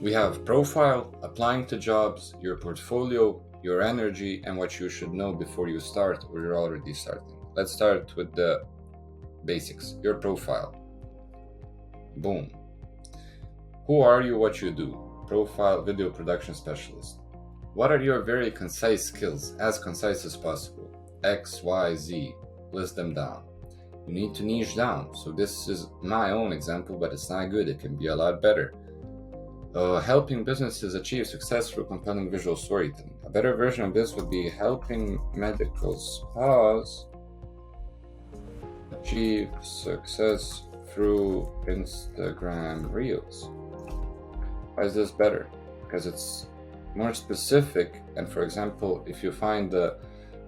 We have profile, applying to jobs, your portfolio, your energy, and what you should know before you start or you're already starting. Let's start with the basics. Your profile. Boom. Who are you, what you do? Profile, video production specialist. What are your very concise skills, as concise as possible? X, Y, Z. List them down. You need to niche down. So this is my own example, but it's not good. It can be a lot better. Helping businesses achieve success through compelling visual storytelling. A better version of this would be helping medical spas achieve success through Instagram Reels. Why is this better? Because it's more specific, and for example, if you find the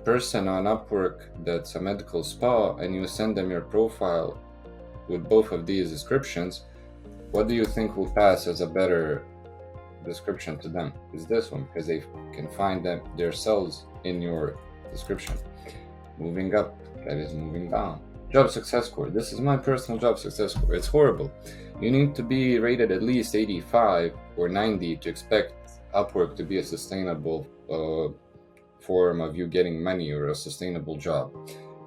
person on Upwork that's a medical spa and you send them your profile with both of these descriptions, what do you think will pass as a better description to them? Is this one, because they can find them themselves in your description. Moving up, that is moving down. Job success score. This is my personal job success score. It's horrible. You need to be rated at least 85 or 90 to expect Upwork to be a sustainable form of you getting money or a sustainable job.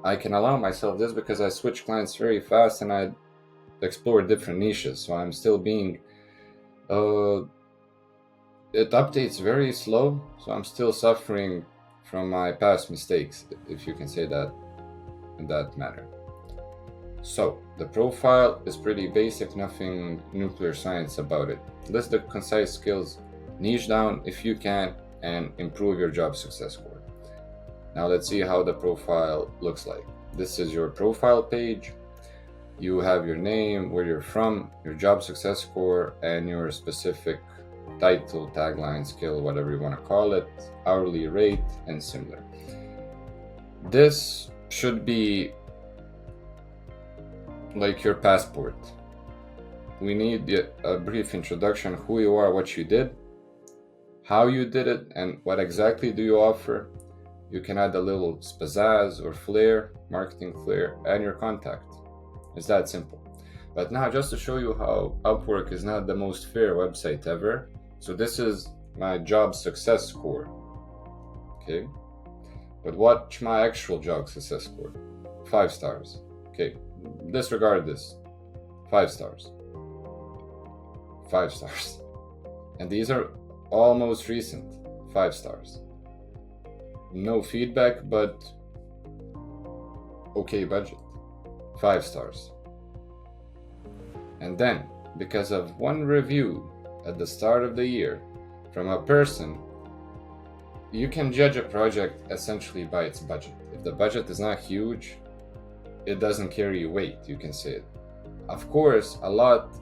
I can allow myself this because I switch clients very fast and I explore different niches, so I'm still being it updates very slow, so I'm still suffering from my past mistakes, if you can say that in that matter. So the profile is pretty basic, nothing nuclear science about it. List the concise skills, niche down if you can, and improve your job success score. Now let's see how the profile looks like. This is your profile page. You have your name, where you're from, your job success score, and your specific title, tagline, skill, whatever you want to call it, hourly rate, and similar. This should be like your passport. We need a brief introduction, who you are, what you did, how you did it, and what exactly do you offer. You can add a little pizzazz or flair, marketing flair, and your contact. It's that simple. But now, just to show you how Upwork is not the most fair website ever, so this is my job success score. Okay, but watch my actual job success score. 5 stars. Okay, disregard this. 5 stars. 5 stars. And these are all most recent. 5 stars. No feedback, but okay budget. 5 stars. And then, because of one review at the start of the year from a person, you can judge a project essentially by its budget. If the budget is not huge, it doesn't carry weight, you can say it. Of course, a lot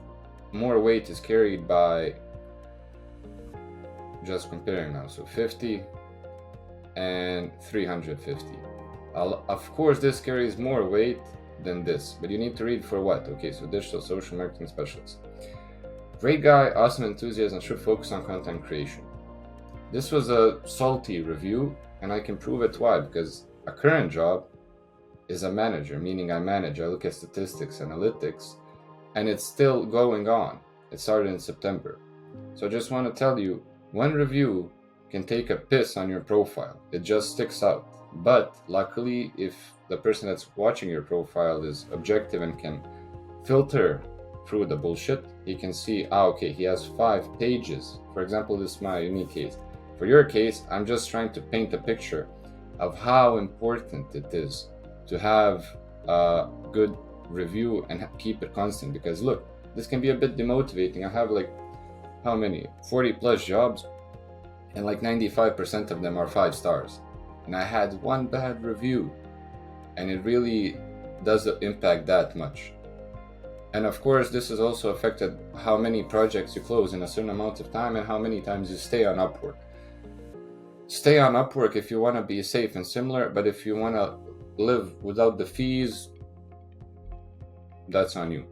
more weight is carried by, just comparing now, so 50 and 350. Of course, this carries more weight than this, but you need to read for what? Okay, so digital social marketing specialist. Great guy, awesome enthusiasm, should focus on content creation. This was a salty review, and I can prove it why, because a current job is a manager, meaning I look at statistics, analytics, and it's still going on. It started in September. So I just want to tell you, one review can take a piss on your profile. It just sticks out. But luckily, if the person that's watching your profile is objective and can filter through the bullshit, he can see, okay, he has 5 pages. For example, this is my unique case. For your case, I'm just trying to paint a picture of how important it is to have a good review and keep it constant. Because look, this can be a bit demotivating. I have like, how many? 40 plus jobs, and like 95% of them are 5 stars. And I had one bad review, and it really doesn't impact that much. And of course, this has also affected how many projects you close in a certain amount of time and how many times you stay on Upwork. Stay on Upwork if you want to be safe and similar, but if you want to live without the fees, that's on you.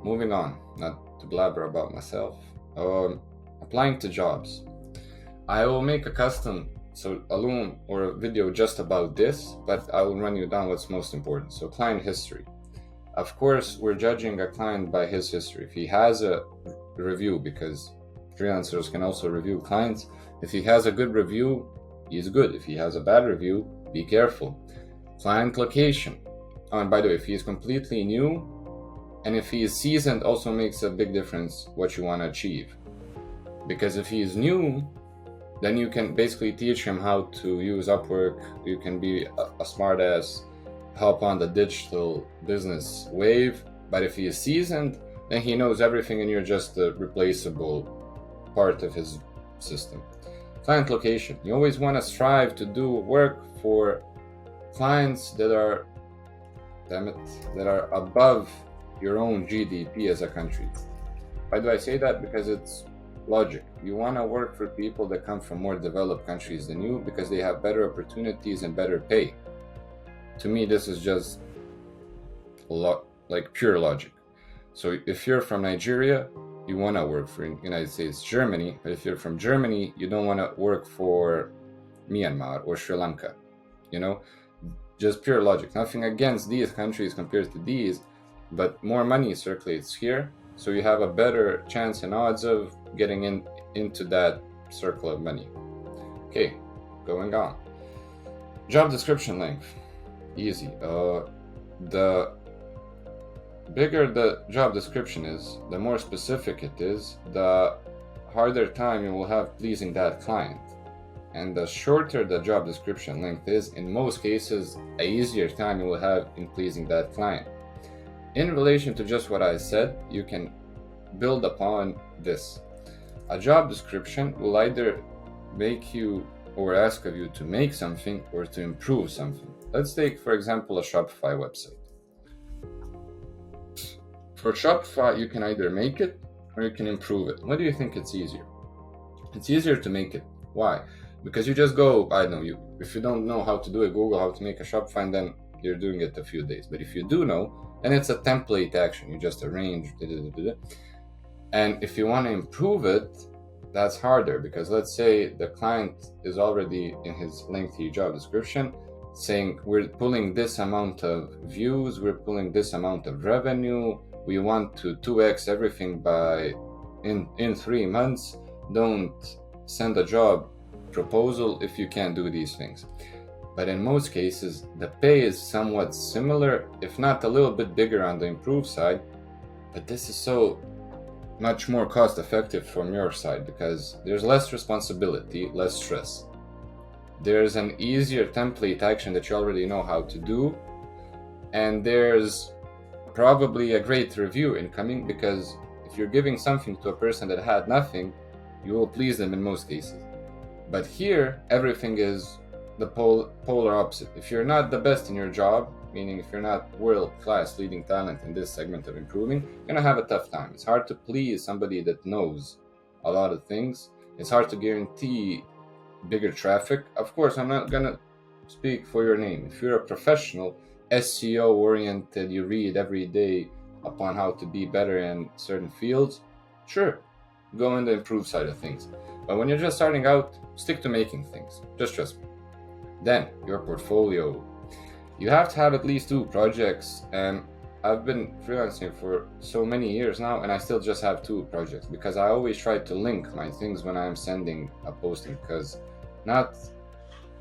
Moving on, not to blabber about myself. Applying to jobs. I will make a custom alone or a video just about this, but I will run you down what's most important. So client history. Of course, we're judging a client by his history. If he has a review, because freelancers can also review clients. If he has a good review, he's good. If he has a bad review, be careful. Client location. Oh, and by the way, if he is completely new and if he is seasoned, also makes a big difference what you want to achieve. Because if he is new, then you can basically teach him how to use Upwork. You can be a smart ass, hop on the digital business wave. But if he is seasoned, then he knows everything and you're just a replaceable part of his system. Client location. You always want to strive to do work for clients that are, that are above your own GDP as a country. Why do I say that? Because it's logic. You want to work for people that come from more developed countries than you because they have better opportunities and better pay. To me, this is just like pure logic. So if you're from Nigeria, you want to work for United States, Germany. But if you're from Germany, you don't want to work for Myanmar or Sri Lanka. You know, just pure logic. Nothing against these countries compared to these, but more money circulates here. So you have a better chance and odds of getting into that circle of money. Okay, going on. Job description length. Easy. The bigger the job description is, the more specific it is, the harder time you will have pleasing that client. And the shorter the job description length is, in most cases, a easier time you will have in pleasing that client. In relation to just what I said, you can build upon this. A job description will either make you or ask of you to make something or to improve something. Let's take, for example, a Shopify website. For Shopify, you can either make it or you can improve it. What do you think it's easier? It's easier to make it. Why? Because you just go, I don't know, if you don't know how to do it, Google how to make a Shopify, and then you're doing it a few days. But if you do know, then it's a template action. You just arrange. And if you want to improve it, that's harder because let's say the client is already in his lengthy job description saying we're pulling this amount of views, we're pulling this amount of revenue, we want to 2x everything by in 3 months. Don't send a job proposal if you can't do these things. But in most cases, the pay is somewhat similar, if not a little bit bigger on the improved side. But this is so much more cost effective from your side because there's less responsibility, less stress. There's an easier template action that you already know how to do. And there's probably a great review incoming because if you're giving something to a person that had nothing, you will please them in most cases. But here, everything is the polar opposite. If you're not the best in your job, meaning if you're not world-class leading talent in this segment of improving, you're gonna have a tough time. It's hard to please somebody that knows a lot of things. It's hard to guarantee bigger traffic. Of course, I'm not gonna speak for your name. If you're a professional, SEO oriented, you read every day upon how to be better in certain fields, sure, go in the improved side of things. But when you're just starting out, stick to making things. Just trust me. Then, your portfolio. You have to have at least 2 projects, and I've been freelancing for so many years now, and I still just have 2 projects because I always try to link my things when I'm sending a posting, because not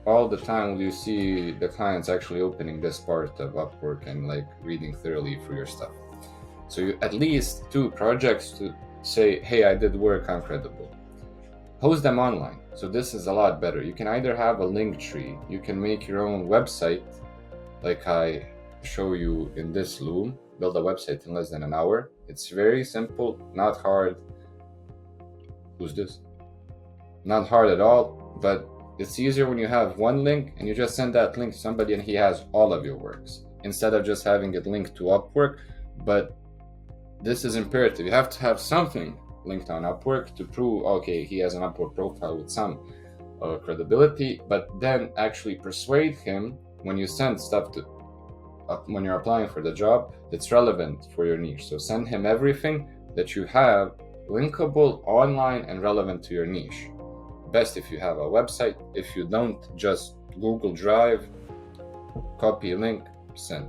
all the time will you see the clients actually opening this part of Upwork and like reading thoroughly through your stuff. So you at least 2 projects to say, hey, I did work, I'm credible. Post them online. So this is a lot better. You can either have a link tree, you can make your own website, like I show you in this Loom, build a website in less than an hour. It's very simple, not hard. Who's this? Not hard at all, but it's easier when you have one link and you just send that link to somebody and he has all of your works instead of just having it linked to Upwork. But this is imperative. You have to have something linked on Upwork to prove, okay, he has an Upwork profile with some credibility, but then actually persuade him when you send stuff to, when you're applying for the job, that's relevant for your niche. So send him everything that you have linkable online and relevant to your niche. Best if you have a website. If you don't, just Google Drive, copy link, send.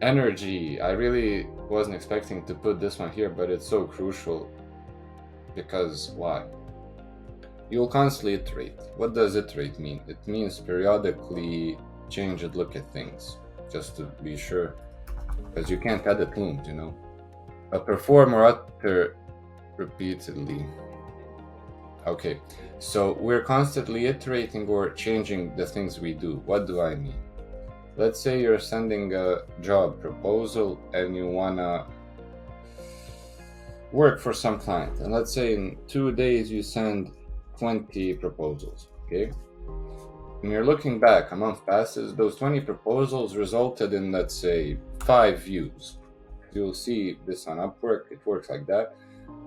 Energy. I really wasn't expecting to put this one here, but it's so crucial. Because why? You'll constantly iterate. What does iterate mean? It means periodically change and look at things, just to be sure, because you can't edit looms, But perform or utter repeatedly. Okay, so we're constantly iterating or changing the things we do. What do I mean? Let's say you're sending a job proposal and you wanna work for some client, and let's say in 2 days you send 20 proposals, okay? When you're looking back, a month passes, those 20 proposals resulted in, let's say, 5 views. You'll see this on Upwork, it works like that.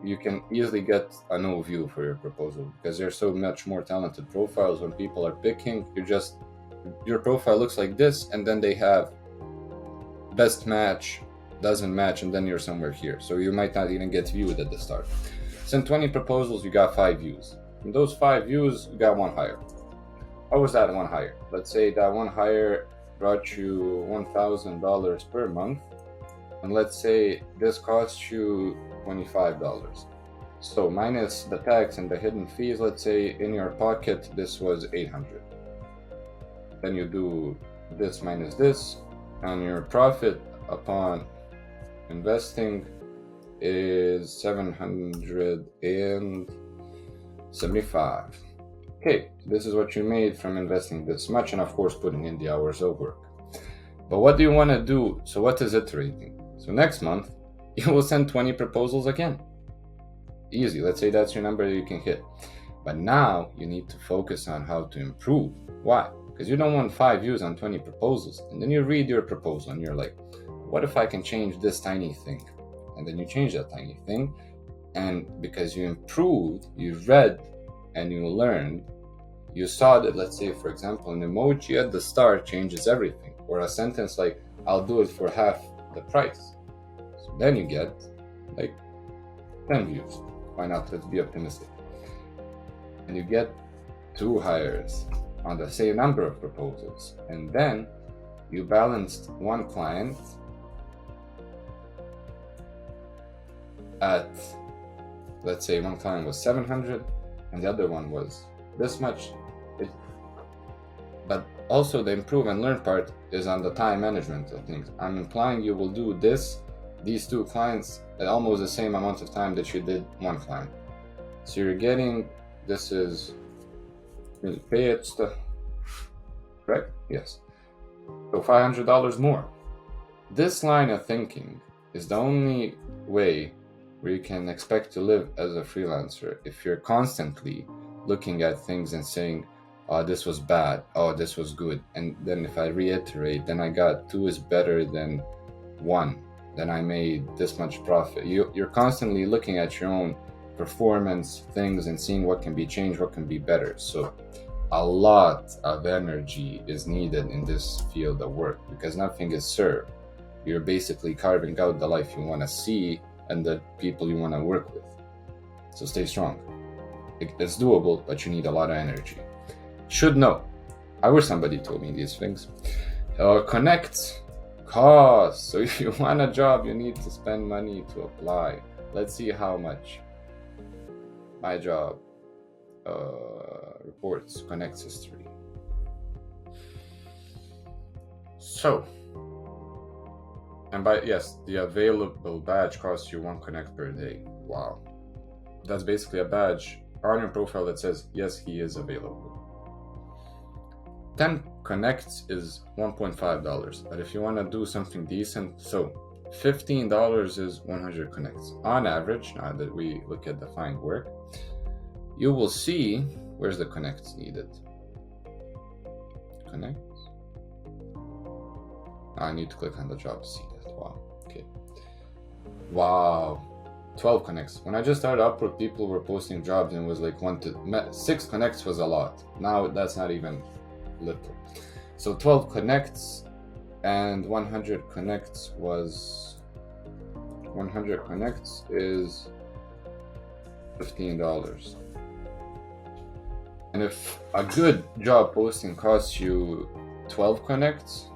You can easily get a no view for your proposal because there's so much more talented profiles. When people are picking, your profile looks like this, and then they have best match, doesn't match, and then you're somewhere here. So you might not even get viewed at the start. Send 20 proposals, you got 5 views. From those 5 views, you got 1 hire. What was that 1 hire? Let's say that 1 hire brought you $1,000 per month, and let's say this cost you $25. So minus the tax and the hidden fees, let's say in your pocket this was $800. Then you do this minus this, and your profit upon investing is $775. Okay, this is what you made from investing this much, and of course putting in the hours of work. But what do you want to do? So what is iterating? So next month you will send 20 proposals again. Easy. Let's say that's your number that you can hit. But now you need to focus on how to improve. Why? Because you don't want 5 views on 20 proposals, and then you read your proposal and you're like, what if I can change this tiny thing? And then you change that tiny thing, and because you improved, you read and you learned, you saw that, let's say, for example, an emoji at the start changes everything, or a sentence like, I'll do it for half the price. So then you get like 10 views. Why not? Let's be optimistic. And you get 2 hires on the same number of proposals. And then you balanced 1 client at, let's say, 1 client was 700 and the other one was this much. But also the improve and learn part is on the time management of things. I'm implying you will do these 2 clients at almost the same amount of time that you did 1 client. So you're getting, this is pay it stuff, correct? Yes. So $500 more. This line of thinking is the only way where you can expect to live as a freelancer. If you're constantly looking at things and saying, oh, this was bad, oh, this was good, and then if I reiterate, then I got 2 is better than 1, then I made this much profit. You're constantly looking at your own performance things and seeing what can be changed, what can be better. So a lot of energy is needed in this field of work because nothing is served. You're basically carving out the life you want to see and the people you want to work with. So stay strong. It's doable, but you need a lot of energy. Should know. I wish somebody told me these things. Connect costs. So if you want a job, you need to spend money to apply. Let's see how much my job reports connects history. So, and the available badge costs you 1 connect per day. Wow. That's basically a badge on your profile that says, yes, he is available. 10 connects is $1.5, but if you want to do something decent, so $15 is 100 connects. On average, now that we look at the find work, you will see, where's the connects needed? Connects? I need to click on the job to see that. Wow, okay. Wow, 12 connects. When I just started Upwork, people were posting jobs and it was like 6 connects was a lot. Now that's not even little. So 12 connects and 100 connects was 100 connects is $15. And if a good job posting costs you 12 connects,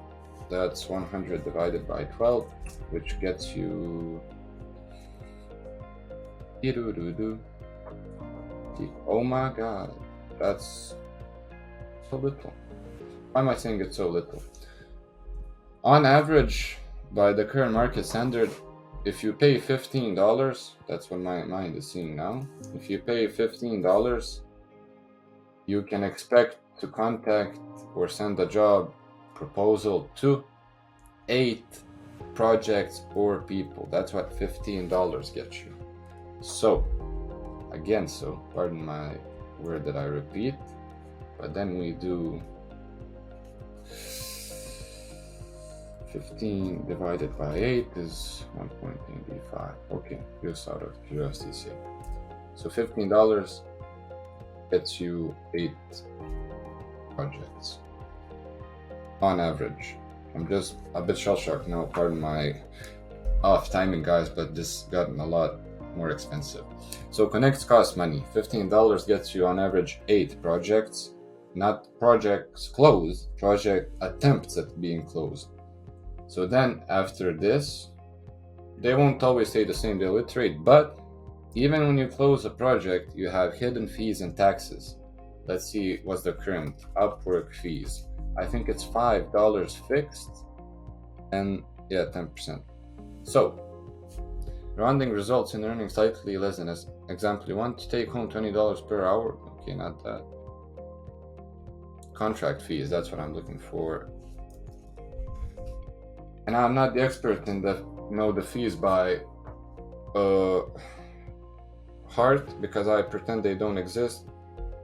that's 100 divided by 12, which gets you $20. Oh my god, that's so little. Why am I saying it's so little? On average, by the current market standard, if you pay $15, that's what my mind is seeing now. If you pay $15, you can expect to contact or send a job proposal to 8 projects or people. That's what $15 gets you. So, pardon my word that I repeat, but then we do 15 divided by 8 is 1.85. Okay, just out of curiosity's sake. So $15 gets you 8 projects on average. I'm just a bit shell-shocked now, pardon my off timing, guys, but this gotten a lot more expensive. So connects cost money. $15 gets you on average 8 projects, not projects closed, project attempts at being closed. So then after this, they won't always stay the same, they'll iterate, but even when you close a project, you have hidden fees and taxes. Let's see what's the current Upwork fees. I think it's $5 fixed and 10%. So rounding results in earning slightly less than, as example, you want to take home $20 per hour. Okay, not that. Contract fees, that's what I'm looking for. And I'm not the expert in the fees by heart, because I pretend they don't exist.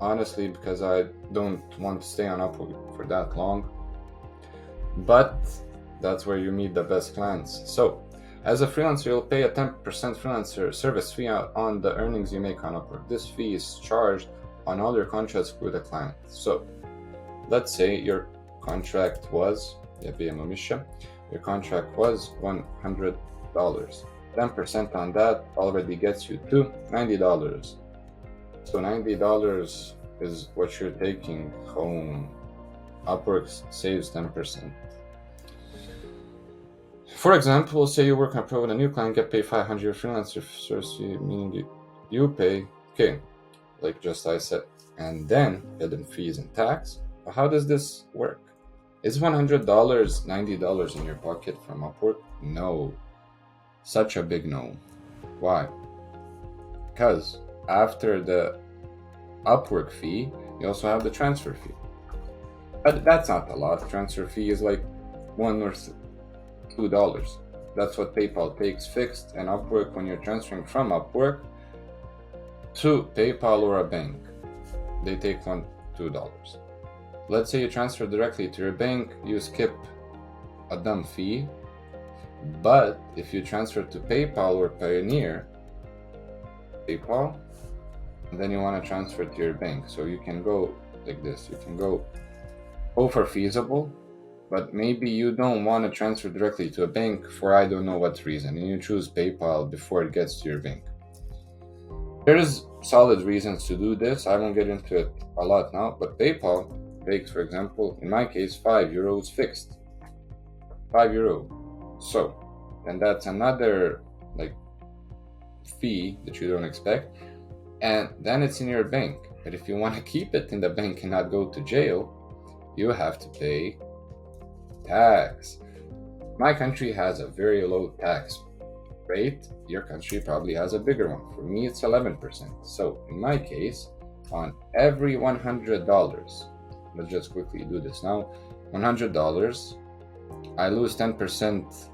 Honestly, because I don't want to stay on Upwork for that long. But that's where you meet the best clients. So, as a freelancer, you'll pay a 10% freelancer service fee on the earnings you make on Upwork. This fee is charged on all your contracts with a client. So, let's say your contract was $100. 10% on that already gets you to $90. So $90 is what you're taking home. Upwork saves 10%. For example, say you work on a pro with a new client, get paid $500 freelancer service fee, meaning you pay, like just I said, and then hidden fees and tax. But how does this work? Is $100 $90 in your pocket from Upwork? No. Such a big no. Why? Because after the Upwork fee, you also have the transfer fee. But that's not a lot. Transfer fee is like $1 or $2. That's what PayPal takes fixed, and Upwork, when you're transferring from Upwork to PayPal or a bank, they take $2. Let's say you transfer directly to your bank, you skip a dumb fee. But if you transfer to PayPal or Payoneer, PayPal, then you want to transfer to your bank. So you can go like this. You can go for feasible, but maybe you don't want to transfer directly to a bank for I don't know what reason, and you choose PayPal before it gets to your bank. There's solid reasons to do this. I won't get into it a lot now, but PayPal takes, for example, in my case, €5 fixed. €5. So, and that's another fee that you don't expect, and then it's in your bank. But if you want to keep it in the bank and not go to jail, you have to pay tax. My country has a very low tax rate. Your country probably has a bigger one. For me, it's 11%. So in my case, on every $100, let's just quickly do this now. $100, I lose 10%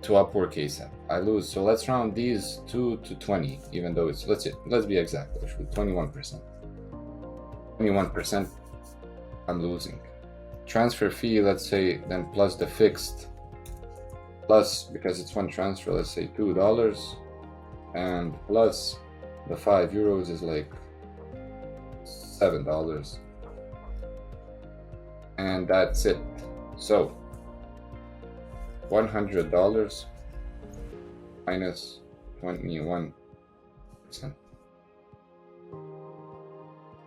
to Upwork ASAP. I lose, so let's round these 2 to 20, even though it's, let's be exact, actually, 21%. 21% I'm losing. Transfer fee, let's say, then plus the fixed, plus, because it's one transfer, let's say $2, and plus the €5 is like $7. And that's it. So $100 minus 21%.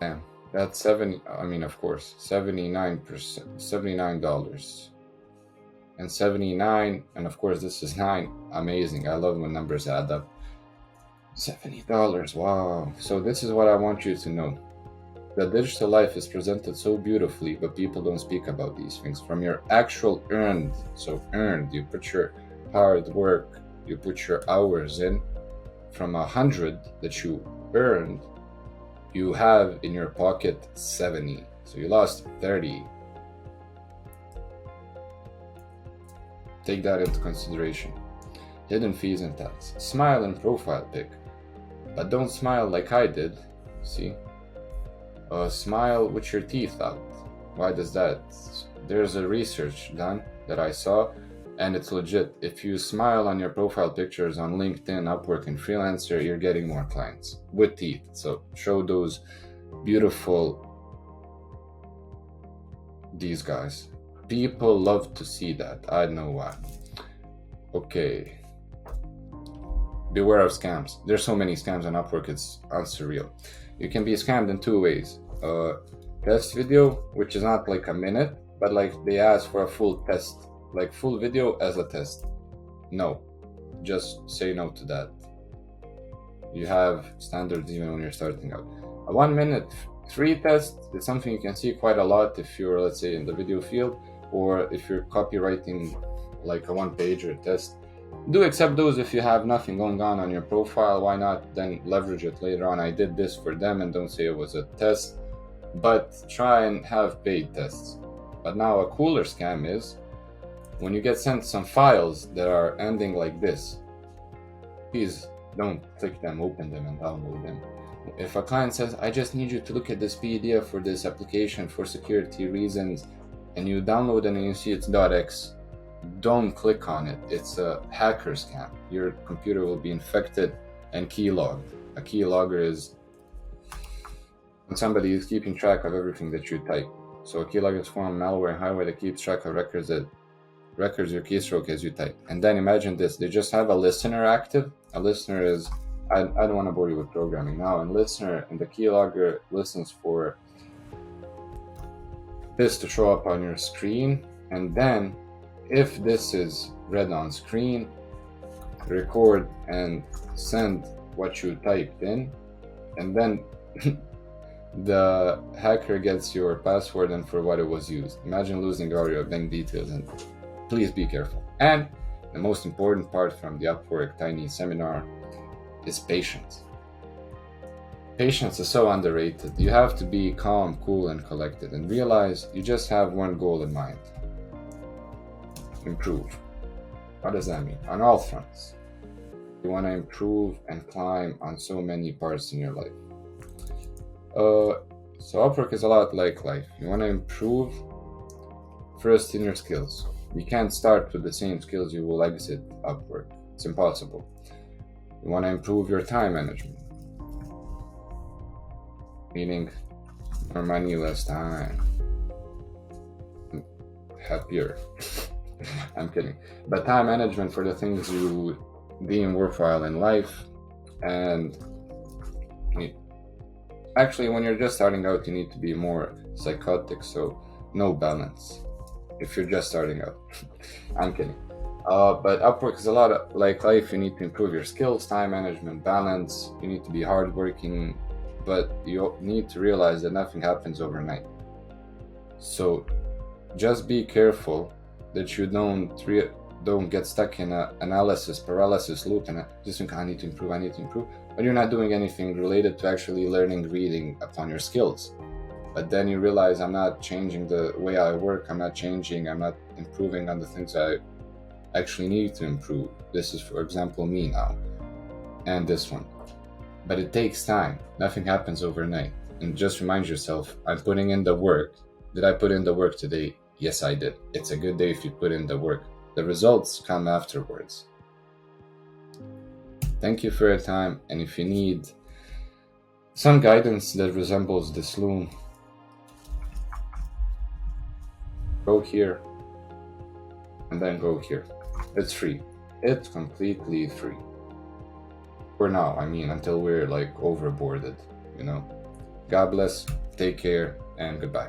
Damn, that's $79. And 79, and of course this is 9. Amazing. I love when numbers add up. $70. Wow. So this is what I want you to know. The digital life is presented so beautifully, but people don't speak about these things. From your actual earned, you put your hard work, you put your hours in. From 100 that you earned, you have in your pocket 70. So you lost 30. Take that into consideration. Hidden fees and tax. Smile in profile pic, but don't smile like I did. See? Smile with your teeth out. Why does that? There's a research done that I saw, and it's legit. If you smile on your profile pictures on LinkedIn, Upwork, and Freelancer, you're getting more clients with teeth. So show those beautiful, these guys. People love to see that. I know why. Okay. Beware of scams. There's so many scams on Upwork, it's unsurreal. You can be scammed in two ways. Test video, which is not like a minute, but like they ask for a full test, like full video as a test. No, just say no to that. You have standards even when you're starting out. A 1 minute free test is something you can see quite a lot if you're, let's say, in the video field, or if you're copywriting like a one-pager test. Do accept those if you have nothing going on your profile. Why not then leverage it later on? I did this for them, and don't say it was a test, but try and have paid tests. But now a cooler scam is when you get sent some files that are ending like this. Please don't click them, open them, and download them. If a client says, I just need you to look at this PDF for this application for security reasons, and you download it and you see it's .x, don't click on it. It's a hacker scam. Your computer will be infected and keylogged. A keylogger is when somebody is keeping track of everything that you type. So a keylogger is form malware hardware that keeps track of records your keystroke as you type. And then imagine this, they just have a listener active. A listener is, I don't want to bore you with programming now, and listener and the keylogger listens for this to show up on your screen, and then if this is read on screen, record and send what you typed in, and then the hacker gets your password and for what it was used. Imagine losing all your bank details, and please be careful. And the most important part from the Upwork Tiny Seminar is patience. Patience is so underrated. You have to be calm, cool, and collected, and realize you just have one goal in mind. Improve. What does that mean? On all fronts. You want to improve and climb on so many parts in your life. So Upwork is a lot like life. You want to improve first in your skills. You can't start with the same skills you will exit Upwork. It's impossible. You want to improve your time management. Meaning more money, less time. Happier. I'm kidding. But time management for the things you deem worthwhile in life. And actually, when you're just starting out, you need to be more psychotic, so no balance if you're just starting out. I'm kidding. But Upwork is a lot like life. You need to improve your skills, time management, balance. You need to be hardworking, but you need to realize that nothing happens overnight. So just be careful that you don't get stuck in an analysis paralysis loop and just think, I need to improve, but you're not doing anything related to actually learning, reading upon your skills. But then you realize, I'm not changing the way I work, I'm not improving on the things I actually need to improve. This is, for example, me now, and this one. But it takes time. Nothing happens overnight. And just remind yourself, I'm putting in the work. Did I put in the work today? Yes, I did. It's a good day if you put in the work. The results come afterwards. Thank you for your time. And if you need some guidance that resembles this loom, go here and then go here. It's free. It's completely free. For now, until we're like overboarded, God bless, take care, and goodbye.